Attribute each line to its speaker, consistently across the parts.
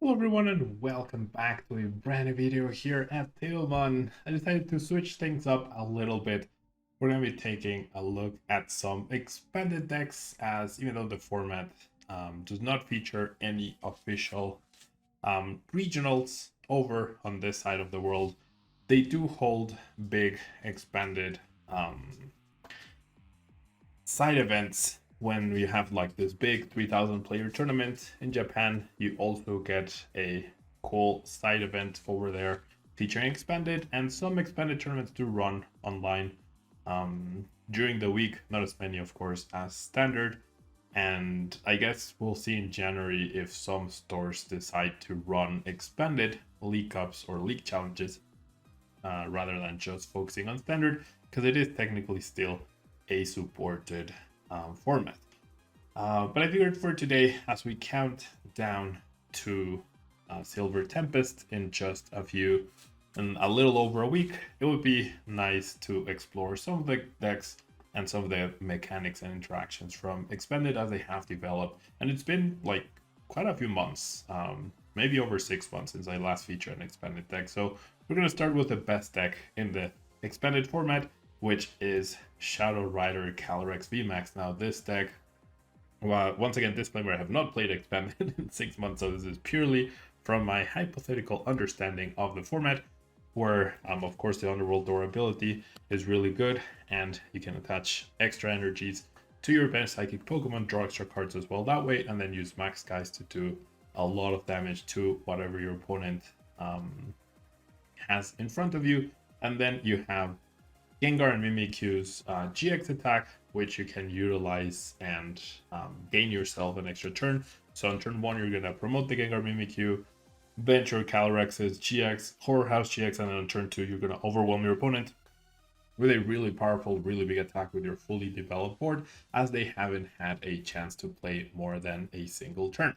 Speaker 1: Hello everyone and welcome back to a brand new video here at Tablemon. I decided to switch things up a little bit. We're going to be taking a look at some expanded decks, as even though the format does not feature any official regionals over on this side of the world, they do hold big expanded side events. When we have like this big 3,000 player tournament in Japan, you also get a cool side event over there featuring expanded, and some expanded tournaments do run online during the week. Not as many, of course, as standard. And I guess we'll see in January if some stores decide to run expanded league cups or league challenges rather than just focusing on standard, because it is technically still a supported format. But I figured for today, as we count down to Silver Tempest in just a little over a week, it would be nice to explore some of the decks and some of the mechanics and interactions from expanded as they have developed. And it's been like quite a few months, maybe over 6 months since I last featured an expanded deck. So we're going to start with the best deck in the expanded format, which is Shadow Rider Calyrex VMAX. Now this deck, once again, disclaimer, I have not played expanded in 6 months, so this is purely from my hypothetical understanding of the format, where of course the Underworld Door ability is really good, and you can attach extra energies to your best psychic Pokemon, draw extra cards as well that way, and then use max guys to do a lot of damage to whatever your opponent has in front of you. And then you have Gengar and Mimikyu's GX attack, which you can utilize and gain yourself an extra turn. So on turn 1, you're going to promote the Gengar Mimikyu, bench your Calyrex's GX, Horror House GX, and then on turn 2, you're going to overwhelm your opponent with a really powerful, really big attack with your fully developed board, as they haven't had a chance to play more than a single turn.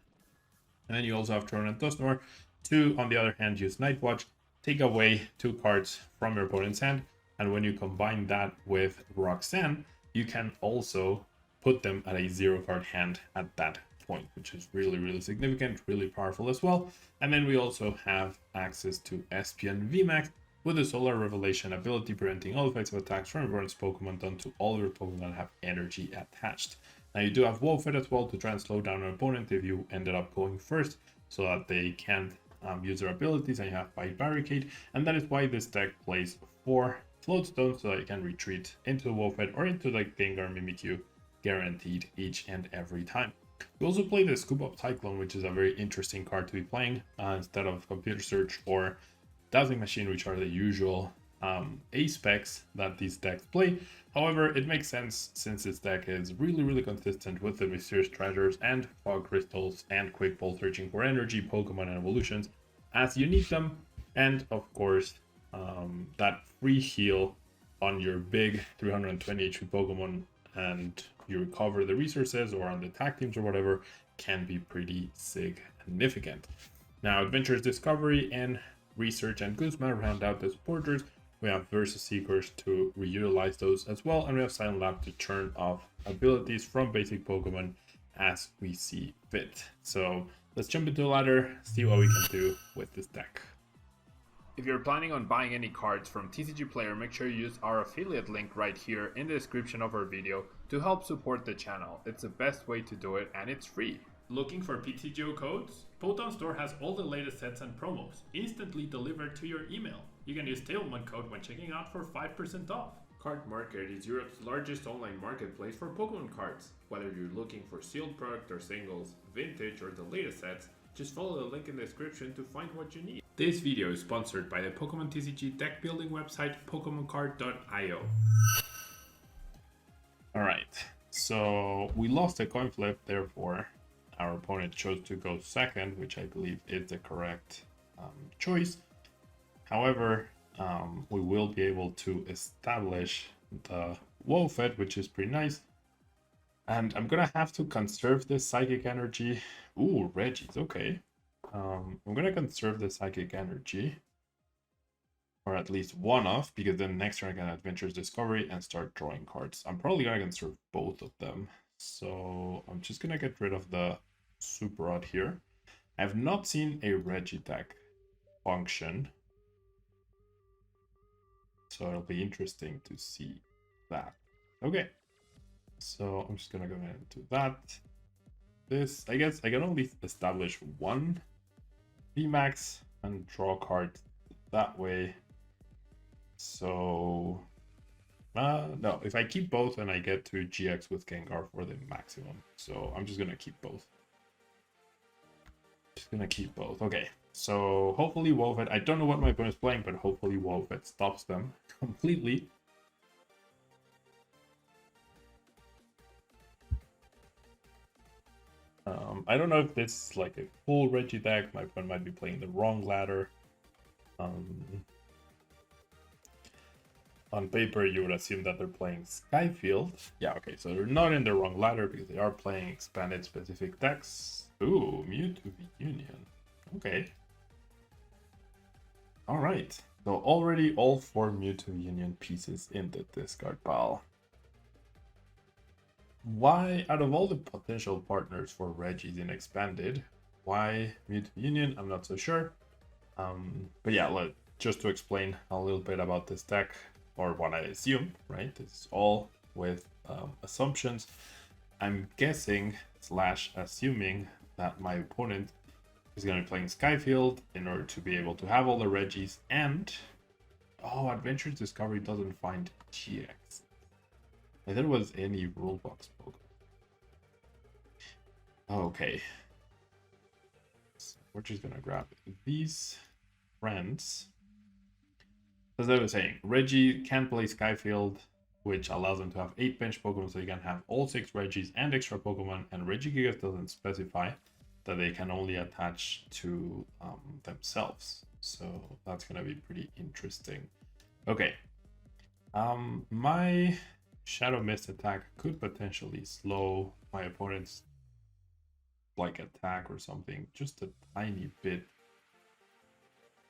Speaker 1: And then you also have Torrent Dusknoir to, on the other hand, use Night Watch, take away 2 cards from your opponent's hand, and when you combine that with Roxanne, you can also put them at a 0-card hand at that point, which is really, really significant, really powerful as well. And then we also have access to Espion VMAX with the Solar Revelation ability, preventing all effects of attacks from everyone's Pokemon done to all of your Pokemon that have energy attached. Now you do have Wolfhead as well to try and slow down an opponent if you ended up going first, so that they can't use their abilities, and you have Fight Barricade. And that is why this deck plays 4 Floatstone, so that you can retreat into the Wolfhead or into the Gengar Mimikyu guaranteed each and every time. We also play the Scoop Up Cyclone, which is a very interesting card to be playing instead of Computer Search or Dowsing Machine, which are the usual A specs that these decks play. However, it makes sense since this deck is really, really consistent with the Mysterious Treasures and Fog Crystals and Quick Ball searching for energy, Pokemon, and evolutions as you need them. And of course, that free heal on your big 320 HP Pokemon, and you recover the resources, or on the tag teams or whatever, can be pretty significant. Now, Adventures Discovery and Research and Guzma round out the supporters. We have Versus Seekers to reutilize those as well, and we have Silent Lab to turn off abilities from basic Pokemon as we see fit. So let's jump into the ladder, see what we can do with this deck. If you're planning on buying any cards from TCG Player, make sure you use our affiliate link right here in the description of our video to help support the channel. It's the best way to do it, and it's free. Looking for PTGO codes? Potown Store has all the latest sets and promos, instantly delivered to your email. You can use Tablemon code when checking out for 5% off. Card Market is Europe's largest online marketplace for Pokemon cards. Whether you're looking for sealed product or singles, vintage, or the latest sets, just follow the link in the description to find what you need. This video is sponsored by the Pokemon TCG deck building website PokemonCard.io. Alright, so we lost a coin flip, therefore our opponent chose to go second, which I believe is the correct choice. However, we will be able to establish the Wolfhead, which is pretty nice. And I'm gonna have to conserve this psychic energy. Ooh, Reggie's okay. I'm gonna conserve the psychic energy, or at least one off, because then next turn I can Adventures Discovery and start drawing cards. I'm probably gonna conserve both of them, so I'm just gonna get rid of the Super Rod here. I have not seen a Regideck function, so it'll be interesting to see that. Okay, so I'm just gonna go ahead and do that. This, I guess I can only establish one VMAX and draw a card that way. So no, if I keep both, then I get to GX with Gengar for the maximum. So I'm just gonna keep both. Okay, so hopefully Wolfhead, I don't know what my opponent's playing, but hopefully Wolfhead stops them completely. I don't know if this is like a full Regideck. My opponent might be playing the wrong ladder. On paper, you would assume that they're playing Skyfield. Yeah, okay, so they're not in the wrong ladder because they are playing expanded specific decks. Ooh, Mewtwo Union. Okay. Alright, so already all 4 Mewtwo Union pieces in the discard pile. Why, out of all the potential partners for Regis in expanded, why Mewtwo Union? I'm not so sure. But yeah, just to explain a little bit about this deck, or what I assume, right? This is all with assumptions. I'm guessing / assuming that my opponent is going to be playing Skyfield in order to be able to have all the Regis, and Adventure Discovery doesn't find GX. I thought it was any rule box Pokemon. Okay. So we're just gonna grab these friends. As I was saying, Reggie can play Skyfield, which allows them to have 8 bench Pokemon, so you can have all 6 Regis and extra Pokemon, and Regigigas doesn't specify that they can only attach to themselves. So that's gonna be pretty interesting. Okay. My Shadow Mist attack could potentially slow my opponent's attack or something just a tiny bit,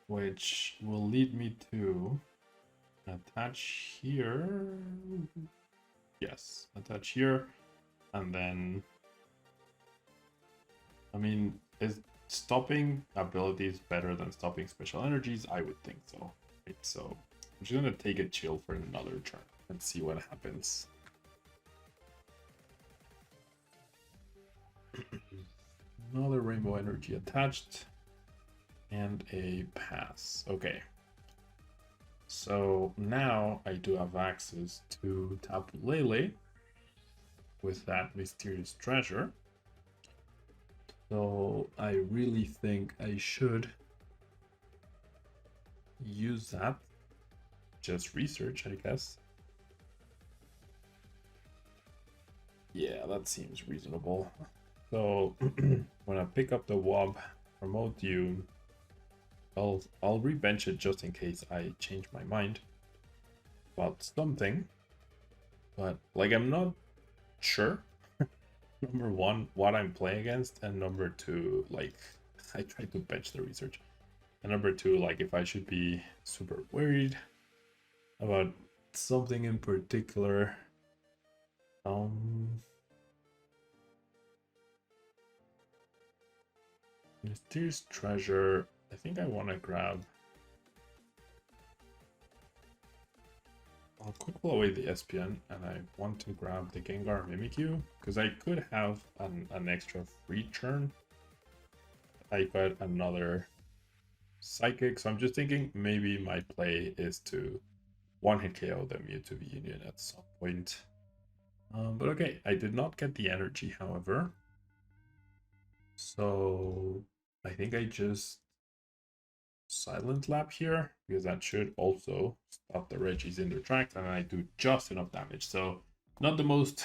Speaker 1: which will lead me to attach here. Yes, attach here, and then I mean, is stopping abilities better than stopping special energies? I would think so. Right, so I'm just gonna take a chill for another turn and see what happens. Another Rainbow Energy attached and a pass. Okay. So now I do have access to Tapu Lele with that Mysterious Treasure. So I really think I should use that. Just research, I guess. Yeah, that seems reasonable. So when I pick up the Wob, promote you, I'll rebench it just in case I change my mind about something. But I'm not sure. Number one, what I'm playing against, and number two, I tried to bench the research. And number two, if I should be super worried about something in particular. Mysterious Treasure. I think I want to grab. I'll quick pull away the SPN, and I want to grab the Gengar Mimikyu because I could have an extra free turn. I got another Psychic, so I'm just thinking maybe my play is to one-hit KO the Mewtwo Union at some point. But okay, I did not get the energy, however. So I think I just Silent Lap here, because that should also stop the Regis in their tracks, and I do just enough damage. So not the most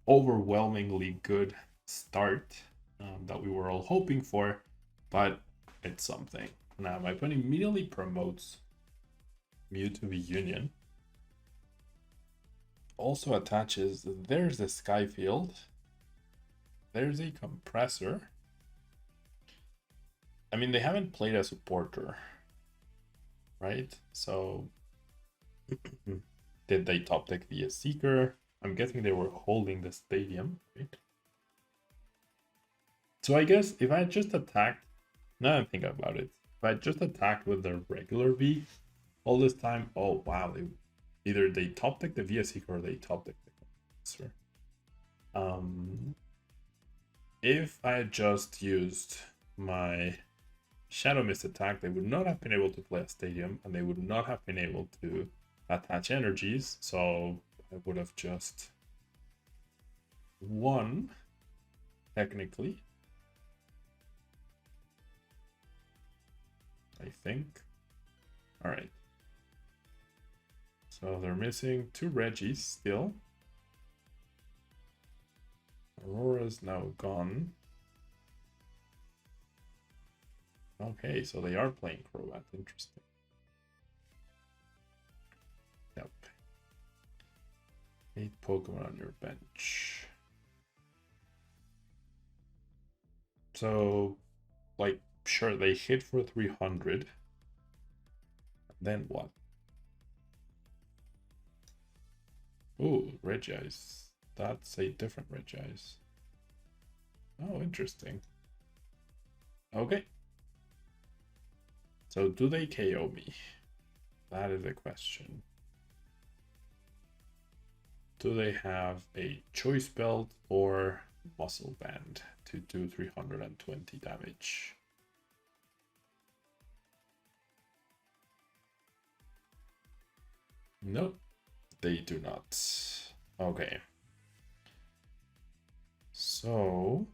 Speaker 1: overwhelmingly good start that we were all hoping for, but it's something. Now my opponent immediately promotes Mewtwo Union. Also attaches, there's the Skyfield. There's a Compressor. I mean, they haven't played a supporter, right? So did they top deck via Seeker? I'm guessing they were holding the stadium, right? So I guess if I just attacked Now I think about it. If I just attacked with the regular V all this time, oh wow, either they top deck the VSC or they top deck the Cancer. If I had just used my Shadow Mist attack, they would not have been able to play a Stadium, and they would not have been able to attach energies, so I would have just won, technically. I think. Alright. So they're missing 2 Regis still. Aurora's now gone. Okay, so they are playing Crobat. Interesting. Yep. 8 Pokemon on your bench. So, like, sure, they hit for 300. Then what? Ooh, Regice. That's a different Regice. Oh, interesting. Okay. So do they KO me? That is a question. Do they have a Choice Belt or Muscle Band to do 320 damage? Nope, they do not. Okay. So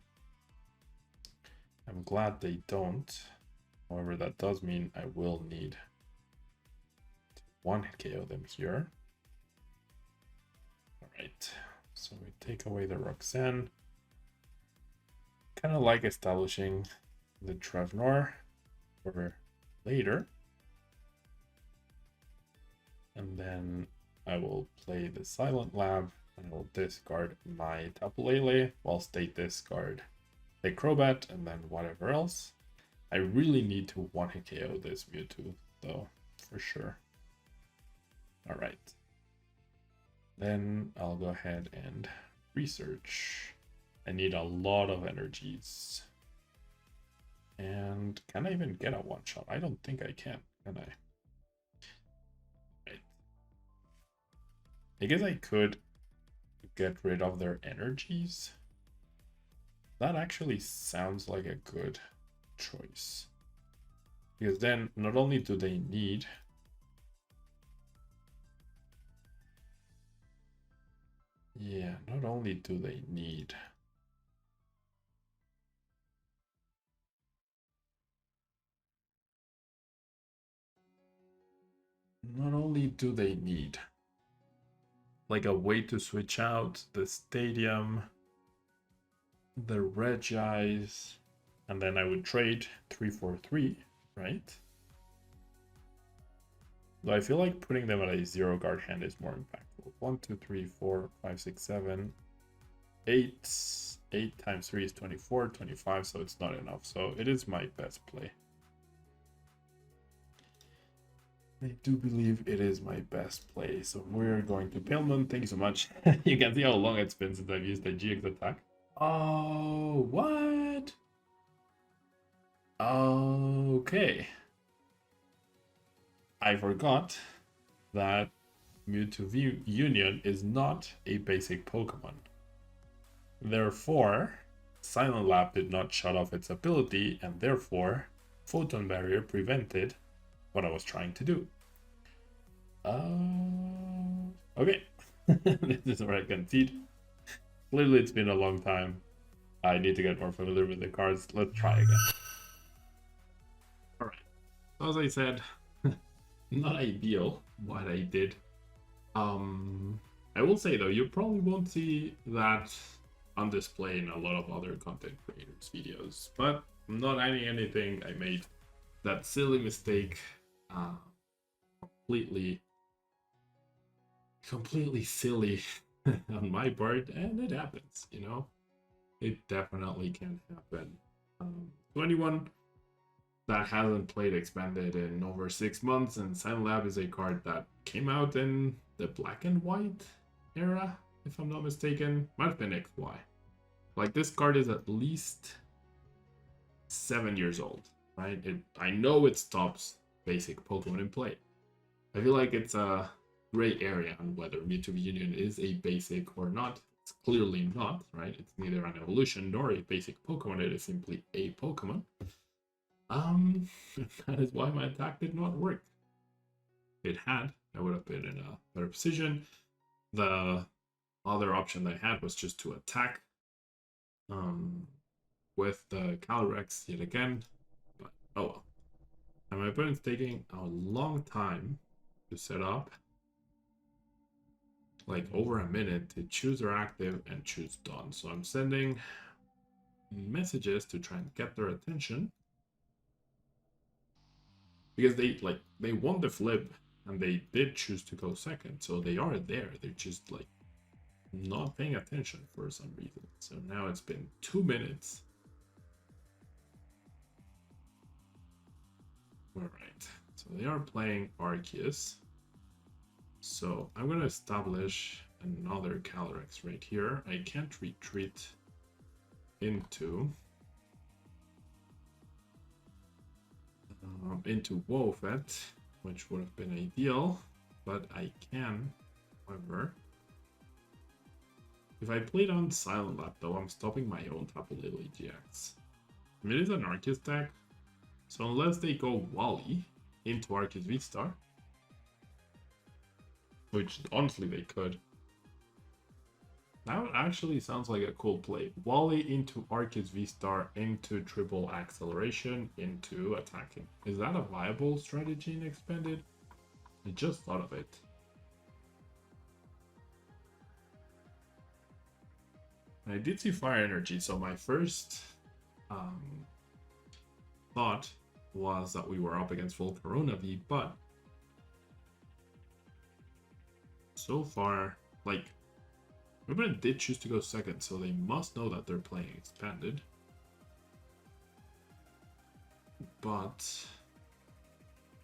Speaker 1: I'm glad they don't. However, that does mean I will need to one-hit KO them here. Alright, so we take away the Roxanne. Kind of like establishing the Trevnor for later. And then I will play the Silent Lab and I will discard my Tapu Lele whilst they discard the Crobat and then whatever else. I really need to one-hit KO this Mewtwo though, for sure. Alright. Then I'll go ahead and research. I need a lot of energies. And can I even get a one-shot? I don't think I can I? Right. I guess I could get rid of their energies. That actually sounds like a good choice. Because then not only do they need not only do they need like a way to switch out the Stadium, the Regice, and then I would trade 3 for 3, right? Though I feel like putting them at a 0 guard hand is more impactful. 1, 2, 3, 4, 5, 6, 7, 8. 8 times 3 is 24, 25, so it's not enough. So it is my best play. I do believe it is my best play. So we're going to Tablemon. Thank you so much. You can see how long it's been since I've used the GX attack. Oh, what? Okay. I forgot that Mewtwo Union is not a basic Pokemon. Therefore, Silent Lab did not shut off its ability, and therefore, Photon Barrier prevented what I was trying to do. Okay. This is where I concede. Clearly, it's been a long time. I need to get more familiar with the cards. Let's try again. Alright. So as I said, not ideal what I did. I will say though, you probably won't see that on display in a lot of other content creators' videos, but I'm not adding anything. I made that silly mistake, completely silly on my part, and it happens, you know. It definitely can happen. To anyone that hasn't played Expanded in over 6 months, and Silent Lab is a card that came out in the black and white era, if I'm not mistaken. Might have been XY. Like, this card is at least 7 years old. right? I know it stops basic Pokemon in play. I feel like it's a gray area on whether Mewtwo Union is a basic or not. It's clearly not, right? It's neither an evolution nor a basic Pokemon. It is simply a Pokemon. That is why my attack did not work. If it had, I would have been in a better position. The other option that I had was just to attack with the Calyrex yet again. But oh well. And my opponent's taking a long time to set up. Like over a minute to choose their active and choose done. So I'm sending messages to try and get their attention. Because they won the flip and they did choose to go second. So they are there. They're just like not paying attention for some reason. So now it's been 2 minutes. Alright. So they are playing Arceus. So I'm going to establish another Calyrex right here. I can't retreat into Wofet, which would have been ideal, but I can, however. If I played on Silent Lab though, I'm stopping my own Tapu Lele GX. I mean, it is an Arceus deck, so unless they go Wally into Arceus V-Star, which honestly they could. That actually sounds like a cool play. Wally into Arceus V-Star into triple acceleration into attacking. Is that a viable strategy in Expanded? I just thought of it. I did see Fire Energy, so my first thought was that we were up against Volcarona V, but so far, like, my opponent did choose to go second, so they must know that they're playing Expanded. But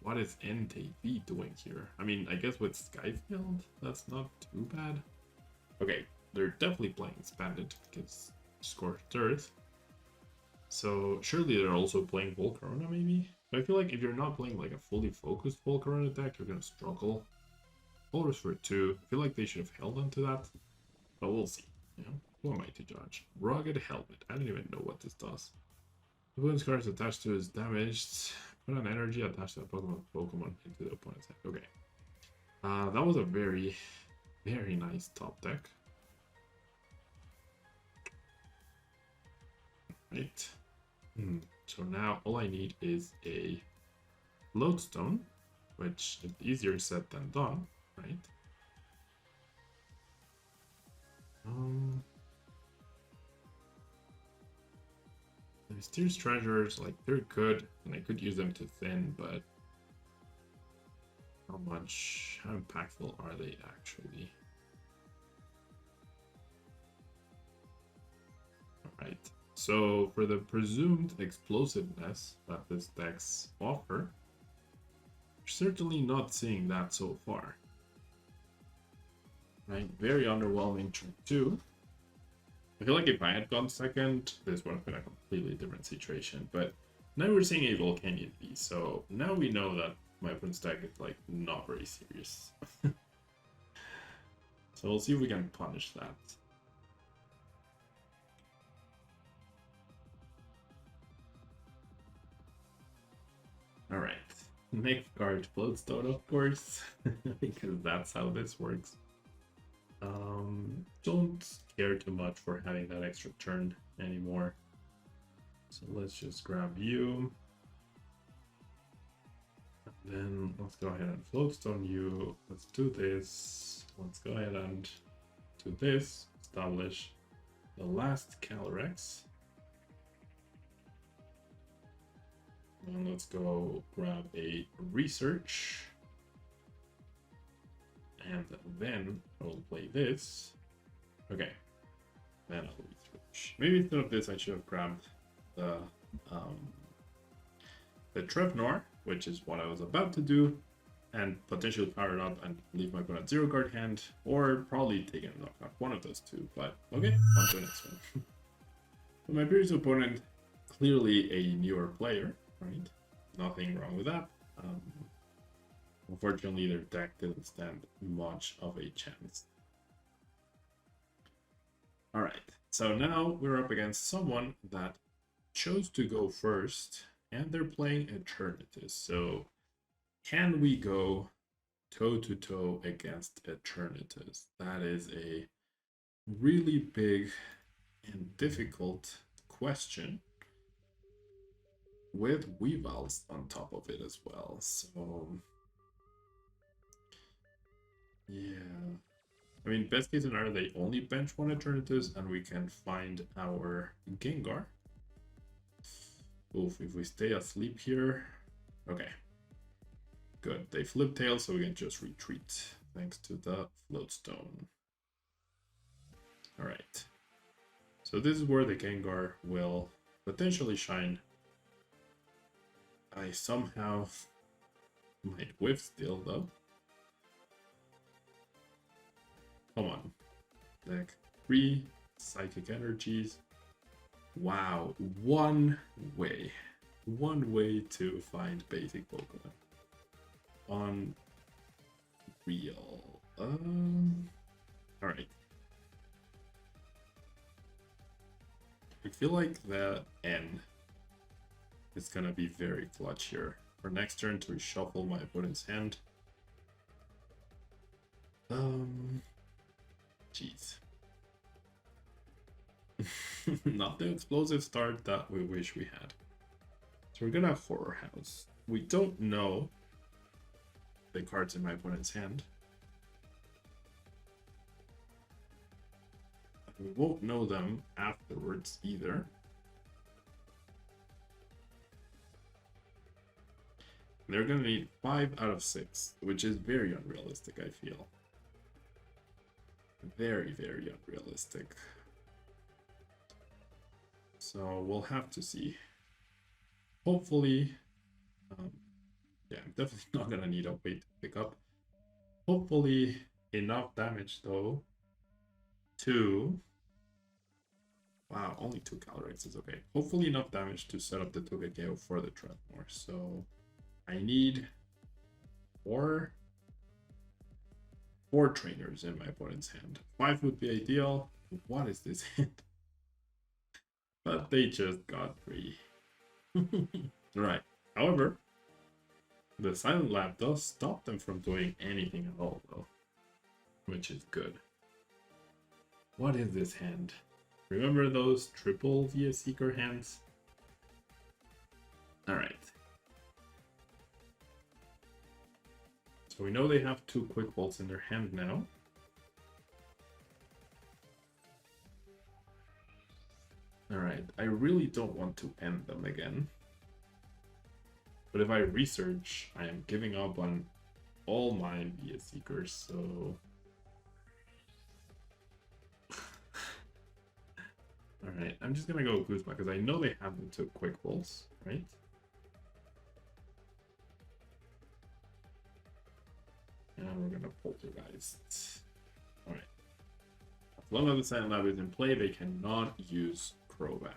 Speaker 1: what is NTV doing here? I mean, I guess with Skyfield, that's not too bad. Okay, they're definitely playing Expanded because Scorched Earth. So surely they're also playing Volcarona maybe? But I feel like if you're not playing like a fully focused Volcarona deck, you're gonna struggle. Colors for 2. I feel like they should have held on to that. But we'll see. You know, who am I to judge? Rugged Helmet. I don't even know what this does. The wounds card is attached to is damaged. Put an energy attached to a Pokemon into the opponent's deck. Okay. That was a very, very nice top deck. Right. So now all I need is a Lodestone, which is easier said than done, right? The Mysterious Treasures, like, they're good, and I could use them to thin, but how impactful are they actually? Alright, so for the presumed explosiveness that this decks offer, we're certainly not seeing that so far. Right, very underwhelming turn 2. I feel like if I had gone second, this would have been a completely different situation. But now we're seeing a Volcanion V, so now we know that my opponent's deck is like not very serious. So we'll see if we can punish that. Alright, next card, Floatstone, of course, because that's how this works. Don't care too much for having that extra turn anymore. So let's just grab you. And then let's go ahead and Floatstone you. Let's do this. Let's go ahead and do this. Establish the last Calyrex. And let's go grab a research. And then I'll play this. Okay. Then I'll research. Maybe instead of this I should have grabbed the Trevnor, which is what I was about to do, and potentially power it up and leave my opponent 0 card hand, or probably take a knockout. One of those two, but okay, on to the next one. So my previous opponent, clearly a newer player, right? Nothing wrong with that. Unfortunately, their deck didn't stand much of a chance. Alright, so now we're up against someone that chose to go first, and they're playing Eternatus. So, can we go toe-to-toe against Eternatus? That is a really big and difficult question, with Weavals on top of it as well. So, yeah. I mean, best case scenario, they only bench one Eternatus and we can find our Gengar. Oof, if we stay asleep here. Okay. Good. They flip tail, so we can just retreat. Thanks to the Floatstone. Alright. So this is where the Gengar will potentially shine. I somehow might whiff still, though. Come on. Deck 3 Psychic Energies. Wow, one way to find basic Pokemon. Unreal. Alright. I feel like the N is gonna be very clutch here. For next turn to reshuffle my opponent's hand. Jeez. Not the explosive start that we wish we had. So we're gonna Horror House. We don't know the cards in my opponent's hand. We won't know them afterwards either. They're gonna need 5 out of 6, which is very unrealistic, I feel. Very, very unrealistic. So we'll have to see. Hopefully, yeah, I'm definitely not gonna need a weight to pick up. Hopefully enough damage though to... Wow, only 2 Calyrex is okay. Hopefully enough damage to set up the Togekeo for the Trapmore. So I need 4 trainers in my opponent's hand. 5 would be ideal. What is this hand? But they just got 3. Right. However, the Silent Lab does stop them from doing anything at all, though, which is good. What is this hand? Remember those triple Via Seeker hands? Alright. So we know they have 2 Quick Bolts in their hand now. Alright, I really don't want to end them again. But if I research, I am giving up on all my Via Seekers, so... Alright, I'm just gonna go Guzma, because I know they have the 2 Quick Bolts, right? And we're gonna Poltergeist. Alright. As long as the Silent Lab is in play, they cannot use Crobat.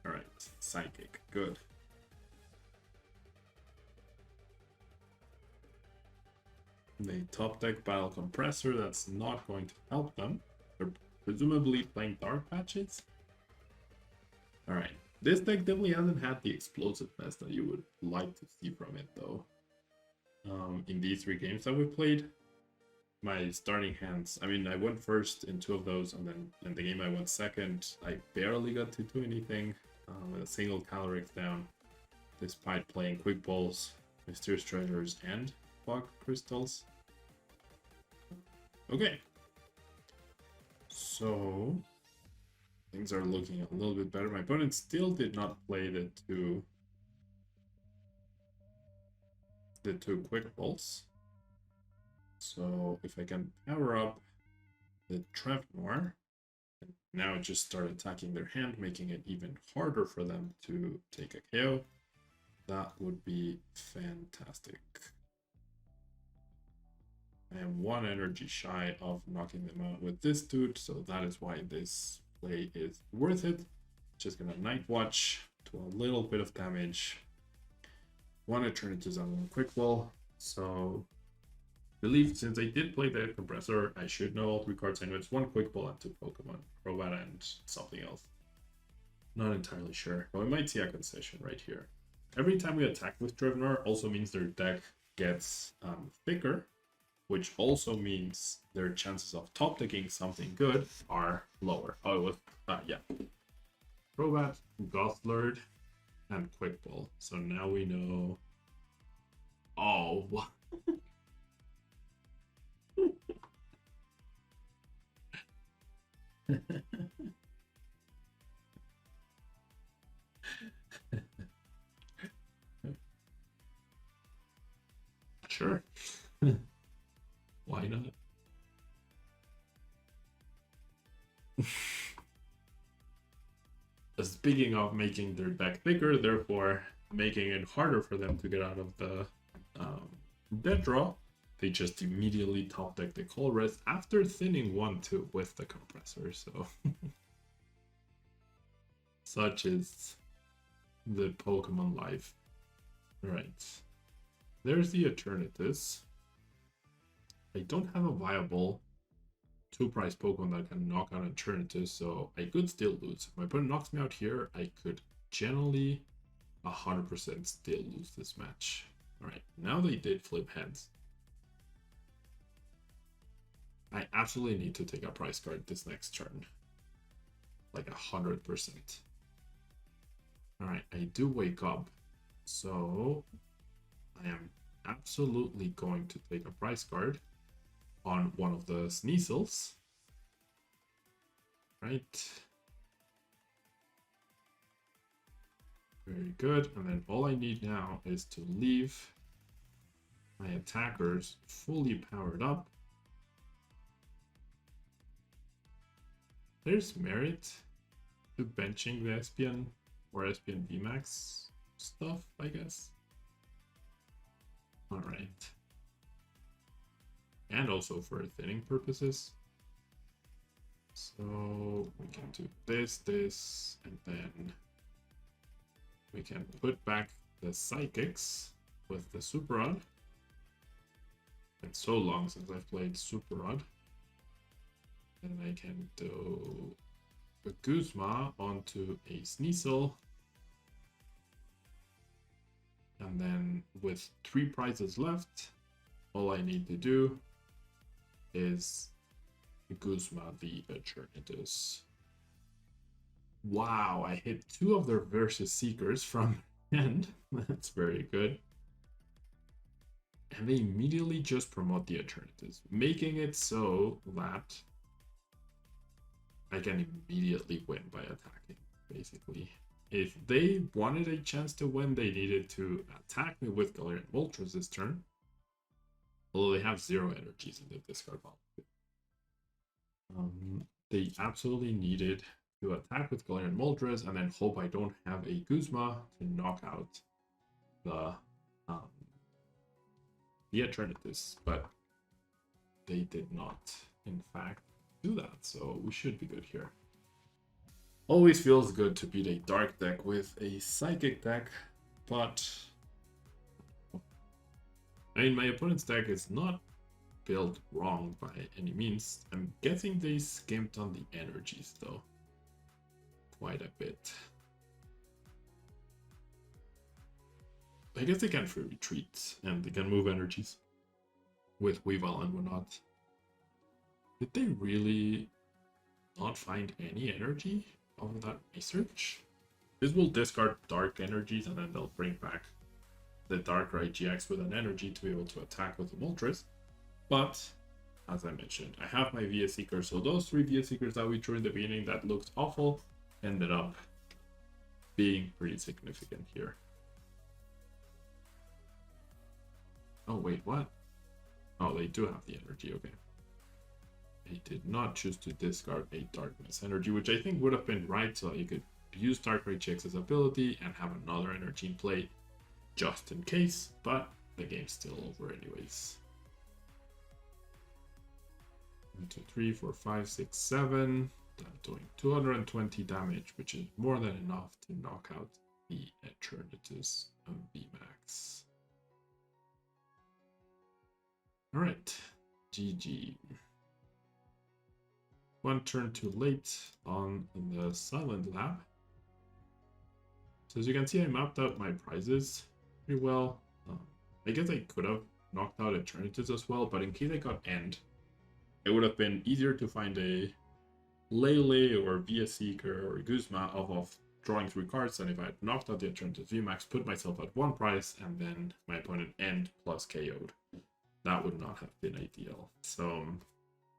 Speaker 1: Alright, Psychic, good. They top deck Battle Compressor, that's not going to help them. They're presumably playing Dark Patches. Alright, this deck definitely hasn't had the explosiveness that you would like to see from it though. In these 3 games that we've played, my starting hands, I mean, I went first in 2 of those, and then in the game I went second. I barely got to do anything with a single Calyrex down, despite playing Quick Balls, Mysterious Treasures, and Fog Crystals. Okay. So, things are looking a little bit better. My opponent still did not play the two Quick Balls. So if I can power up the Trapmore, now just start attacking their hand, making it even harder for them to take a KO, that would be fantastic. I am 1 energy shy of knocking them out with this dude, so that is why this play is worth it. Just gonna Night Watch to a little bit of damage. One Eternatus and one Quick Ball. So I believe since I did play the Compressor, I should know all 3 cards. I know it's 1 Quick Ball and 2 Pokemon. Crobat and something else. Not entirely sure, but we might see a concession right here. Every time we attack with Drivnar also means their deck gets thicker, which also means their chances of top decking something good are lower. Oh, it was, yeah. Crobat, Gothland, and Quick Ball. So now we know. Oh, what? Sure. Why not? Speaking of making their deck thicker, therefore making it harder for them to get out of the dead draw, they just immediately top deck the Calyrex after thinning 1-2 with the Compressor. So such is the Pokemon life. Right. There's the Eternatus. I don't have a viable 2-price Pokemon that can knock out Eternatus, so I could still lose. If my opponent knocks me out here, I could generally 100% still lose this match. Alright, now they did flip heads. I absolutely need to take a price card this next turn. Like 100%. Alright, I do wake up. So I am absolutely going to take a price card on one of the Sneasels. Right. Very good. And then all I need now is to leave my attackers fully powered up. There's merit to benching the SPN or SPN VMAX stuff, I guess. Alright. And also for thinning purposes. So we can do this, and then we can put back the Psychics with the Super Rod. It's so long since I've played Super Rod. And I can do a Guzma onto a Sneasel. And then with 3 prizes left, all I need to do is Guzma the Eternatus. Wow, I hit 2 of their Versus Seekers from end. That's very good. And they immediately just promote the Eternatus, making it so that I can immediately win by attacking, basically. If they wanted a chance to win, they needed to attack me with Galarian Moltres this turn. Although they have 0 energies in the discard pile. They absolutely needed to attack with Galarian Moltres and then hope I don't have a Guzma to knock out the Eternatus, but they did not, in fact, do that, so we should be good here. Always feels good to beat a dark deck with a psychic deck, but I mean, my opponent's deck is not built wrong by any means. I'm guessing they skimped on the energies though, quite a bit. I guess they can free retreat and they can move energies with Weavile and whatnot. Did they really not find any energy on that research? This will discard dark energies and then they'll bring back the Darkrai GX with an energy to be able to attack with the Moltres. But, as I mentioned, I have my VS Seekers, so those 3 VS Seekers that we drew in the beginning that looked awful ended up being pretty significant here. Oh wait, what? Oh, they do have the energy, okay. They did not choose to discard a Darkness energy, which I think would have been right, so you could use Darkrai GX's ability and have another energy in play just in case, but the game's still over anyways. 1, 2, 3, 4, 5, 6, 7. doing 220 damage, which is more than enough to knock out the Eternatus VMAX. Alright, GG. One turn too late on the Silent Lab. So as you can see, I mapped out my prizes pretty well. I guess I could have knocked out Eternatus as well, but in case I got End, it would have been easier to find a Lele or Via Seeker or Guzma off of drawing 3 cards than if I had knocked out the Eternatus VMAX, put myself at 1 prize, and then my opponent End plus KO'd. That would not have been ideal. So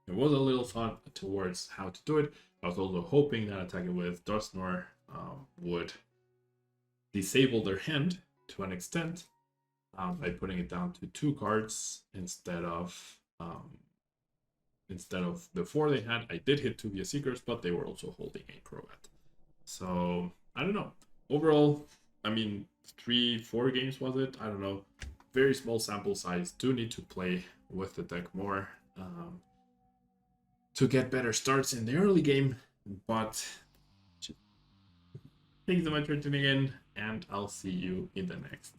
Speaker 1: there was a little thought towards how to do it. I was also hoping that attacking with Dusknoir would disable their hand to an extent by putting it down to 2 cards instead of the 4 they had. I did hit 2 Via Seekers, but they were also holding a Croat. So I don't know. Overall, I mean, 3-4 games was it? I don't know. Very small sample size. Do need to play with the deck more to get better starts in the early game. But thanks so much for tuning in, and I'll see you in the next